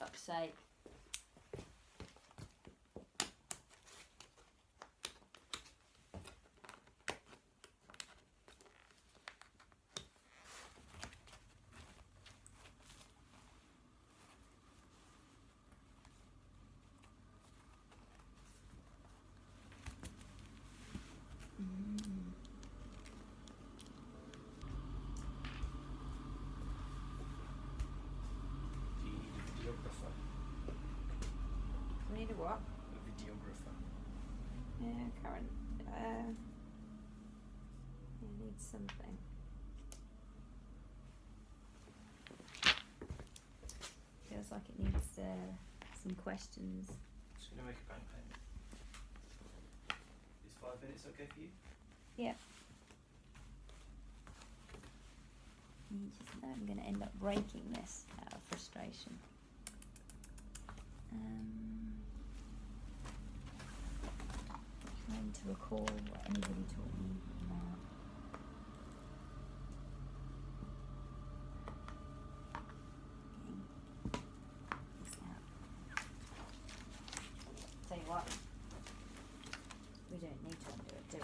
fuck's sake. Need a what? A videographer. Yeah, Karen. You need something. Feels like it needs some questions. Just gonna make a bank payment. Is 5 minutes okay for you? Yeah. You just know I'm going to end up breaking this out of frustration. Trying to recall what anybody taught me about. Getting this out. Tell you what, we don't need to undo it, do we?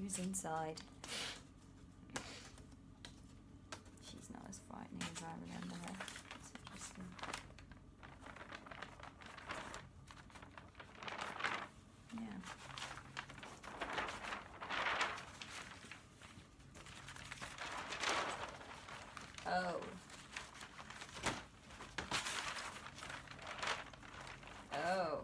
Who's inside? She's not as frightening as I remember her. It's interesting. Yeah. Oh. Oh.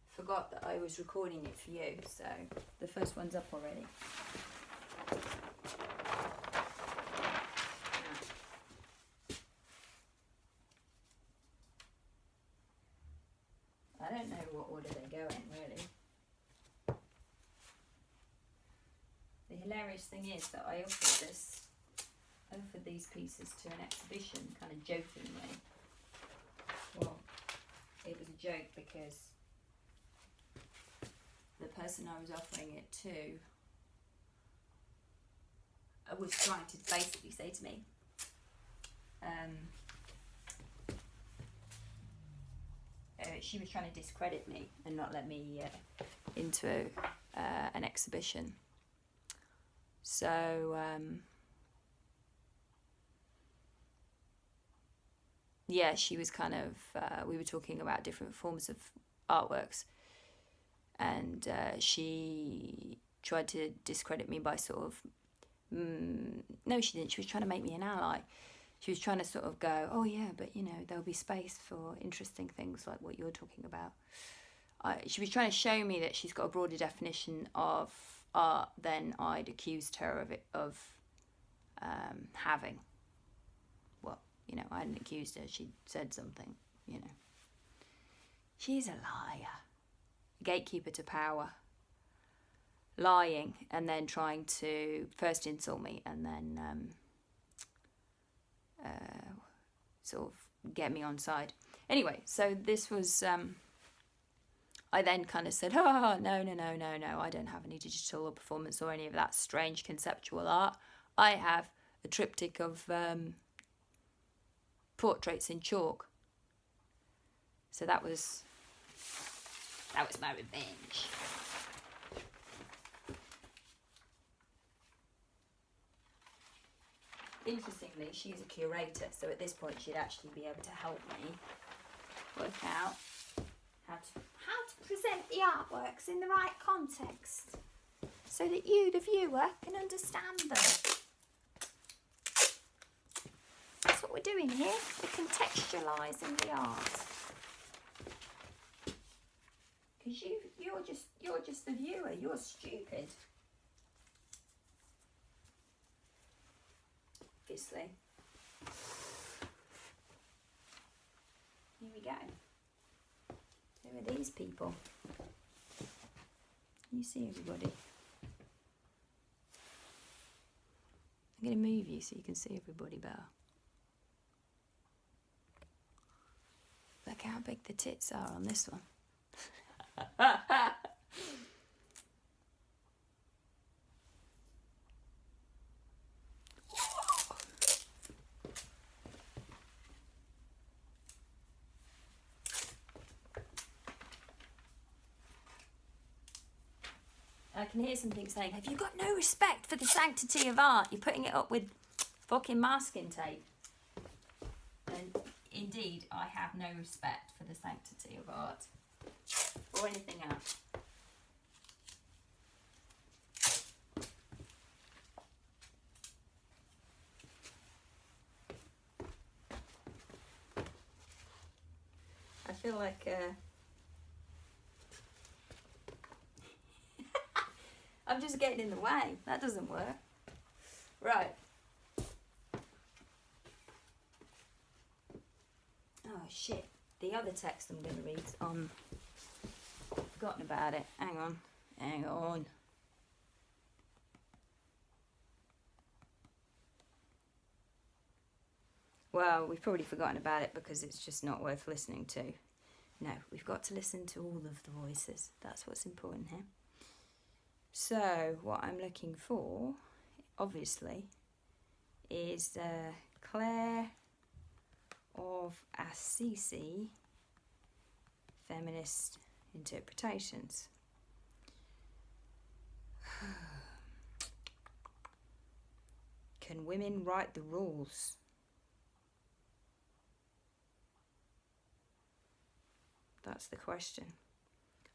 I forgot that I was recording it for you, so the first one's up already. I don't know what order they go in, really. The hilarious thing is that I offered these pieces to an exhibition, kind of jokingly. Well, it was a joke because the person I was offering it to was trying to basically say to me, she was trying to discredit me and not let me into an exhibition. So, yeah, she was kind of, we were talking about different forms of artworks, and she tried to discredit me by sort of, no she didn't, she was trying to make me an ally. She was trying to sort of go, oh yeah, but you know, there'll be space for interesting things like what you're talking about. She was trying to show me that she's got a broader definition of art than I'd accused her of having. Well, you know, I hadn't accused her, she said something, you know. She's a liar. A gatekeeper to power. Lying and then trying to first insult me and then sort of get me on side. Anyway, so this was, I then kind of said, oh, no, I don't have any digital or performance or any of that strange conceptual art. I have a triptych of portraits in chalk. So that was my revenge. Interestingly, she's a curator, so at this point she'd actually be able to help me work out how to present the artworks in the right context so that you, the viewer, can understand them. we're doing here. We're contextualising the art. Because you're just the viewer. You're stupid. Obviously. Here we go. Who are these people? Can you see everybody? I'm going to move you so you can see everybody better. Look how big the tits are on this one. I can hear something saying, have you got no respect for the sanctity of art? You're putting it up with fucking masking tape. And indeed, I have no respect for the sanctity of art. Or anything else. I feel like... I'm just getting in the way. That doesn't work. Right. Oh, shit. The other text I'm going to read is on... Forgotten about it. Hang on. Hang on. Well, we've probably forgotten about it because it's just not worth listening to. No, we've got to listen to all of the voices. That's what's important here. So, what I'm looking for, obviously, is Claire of Assisi, Feminist Interpretations. Can women write the rules? That's the question.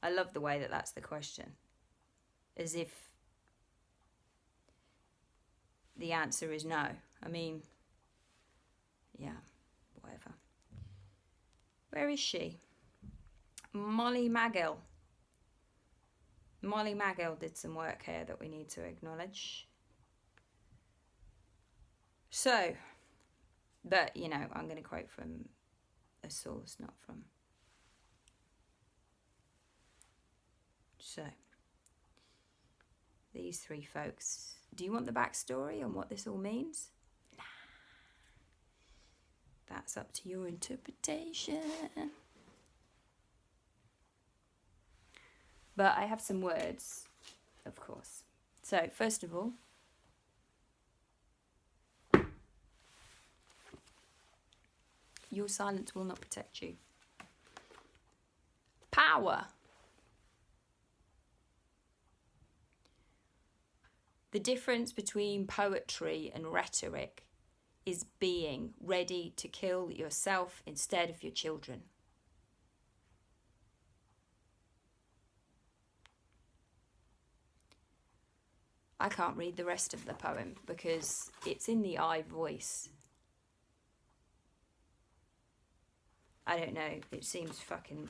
I love the way that that's the question. As if the answer is no. I mean, yeah, whatever. Where is she? Molly Magill. Molly Magill did some work here that we need to acknowledge. So, but, you know, I'm going to quote from a source, not from... So... These three folks. Do you want the backstory on what this all means? Nah. That's up to your interpretation. But I have some words, of course. So, first of all, your silence will not protect you. Power. The difference between poetry and rhetoric is being ready to kill yourself instead of your children. I can't read the rest of the poem because it's in the I voice. I don't know, it seems fucking...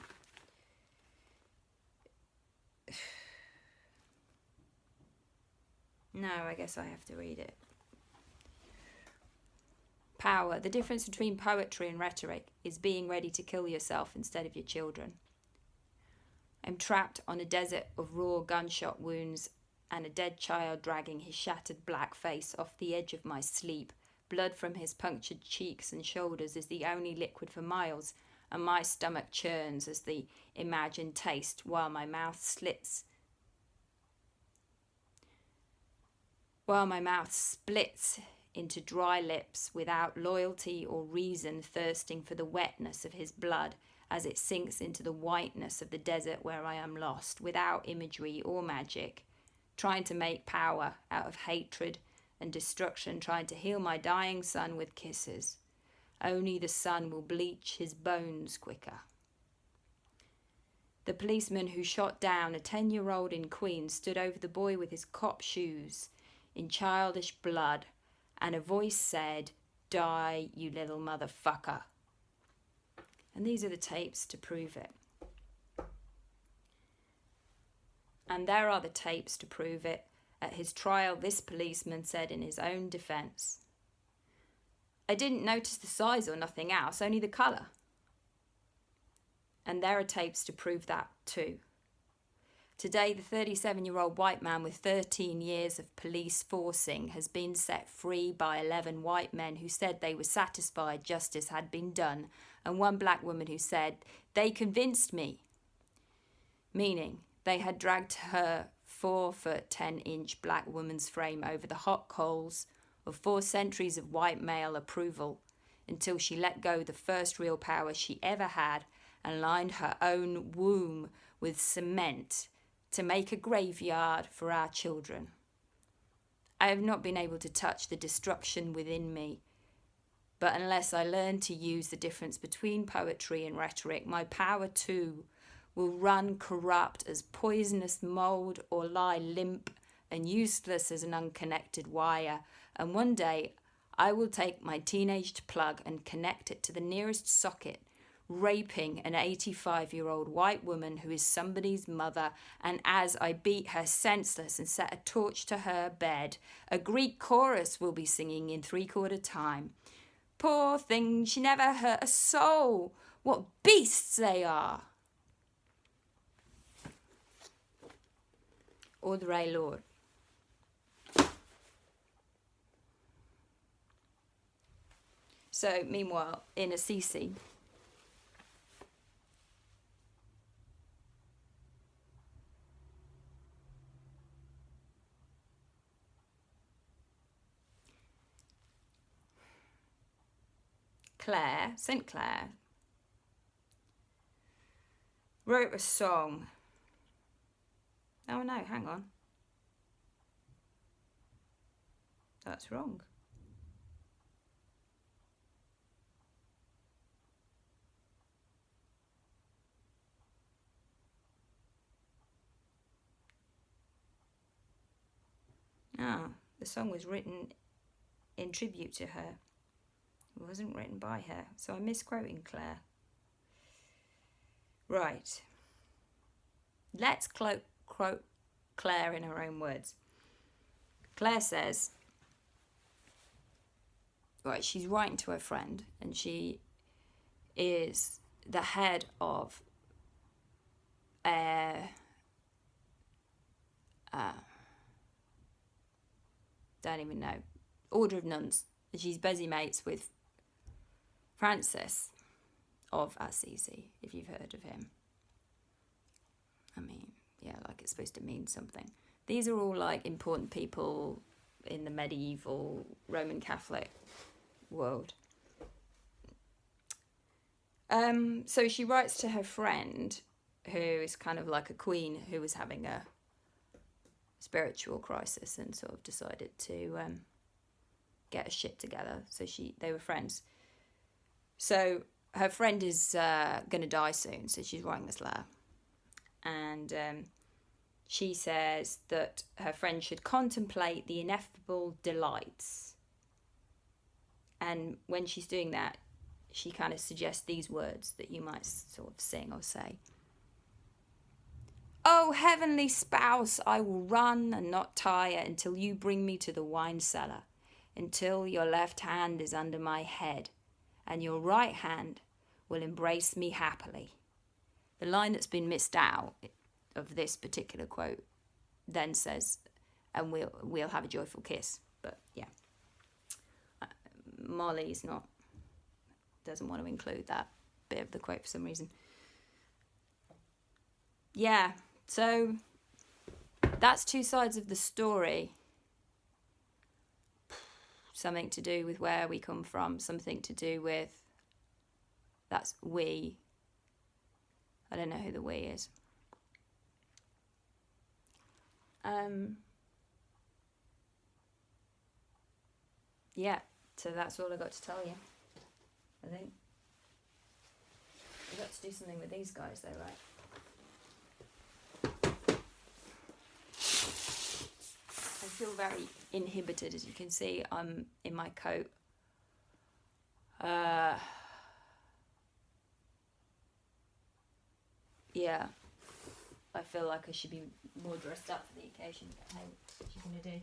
No, I guess I have to read it. Power. The difference between poetry and rhetoric is being ready to kill yourself instead of your children. I'm trapped on a desert of raw gunshot wounds and a dead child dragging his shattered black face off the edge of my sleep. Blood from his punctured cheeks and shoulders is the only liquid for miles, and my stomach churns as the imagined taste while my mouth splits into dry lips without loyalty or reason, thirsting for the wetness of his blood as it sinks into the whiteness of the desert where I am lost, without imagery or magic, trying to make power out of hatred and destruction, trying to heal my dying son with kisses. Only the sun will bleach his bones quicker. The policeman who shot down a 10-year-old in Queens stood over the boy with his cop shoes in childish blood, and a voice said, die, you little motherfucker. And these are the tapes to prove it. And there are the tapes to prove it. At his trial, this policeman said in his own defence, I didn't notice the size or nothing else, only the colour. And there are tapes to prove that too. Today, the 37-year-old white man with 13 years of police forcing has been set free by 11 white men who said they were satisfied justice had been done, and one black woman who said, they convinced me. Meaning, they had dragged her 4-foot 10-inch black woman's frame over the hot coals of 4 centuries of white male approval until she let go the first real power she ever had and lined her own womb with cement to make a graveyard for our children. I have not been able to touch the destruction within me, but unless I learn to use the difference between poetry and rhetoric, my power too will run corrupt as poisonous mould or lie limp and useless as an unconnected wire, and one day I will take my teenaged plug and connect it to the nearest socket, raping an 85-year-old white woman who is somebody's mother, and as I beat her senseless and set a torch to her bed, a Greek chorus will be singing in 3/4 time. Poor thing, she never hurt a soul. What beasts they are. Audre Lorde. So, meanwhile, in Assisi, St. Clair, wrote a song. Oh no, hang on. That's wrong. The song was written in tribute to her. It wasn't written by her, so I'm misquoting Claire. Right. Let's quote Claire in her own words. Claire says, right, she's writing to her friend, and she is the head of don't even know, order of nuns. She's busy mates with Francis of Assisi, if you've heard of him. I mean, yeah, like it's supposed to mean something. These are all like important people in the medieval Roman Catholic world. So she writes to her friend, who is kind of like a queen who was having a spiritual crisis and sort of decided to get her shit together. So they were friends. So her friend is going to die soon, so she's writing this letter. And she says that her friend should contemplate the ineffable delights. And when she's doing that, she kind of suggests these words that you might sort of sing or say. Oh, heavenly spouse, I will run and not tire until you bring me to the wine cellar, until your left hand is under my head, and your right hand will embrace me happily. The line that's been missed out of this particular quote then says, and we'll have a joyful kiss. But yeah, Molly's doesn't want to include that bit of the quote for some reason. Yeah, so that's two sides of the story. Something to do with where we come from, something to do with, that's we. I don't know who the we is. Yeah, so that's all I got to tell you, I think. I've got to do something with these guys though, right? I feel very inhibited, as you can see. I'm in my coat. Uh, yeah, I feel like I should be more dressed up for the occasion. Hey, what you gonna do?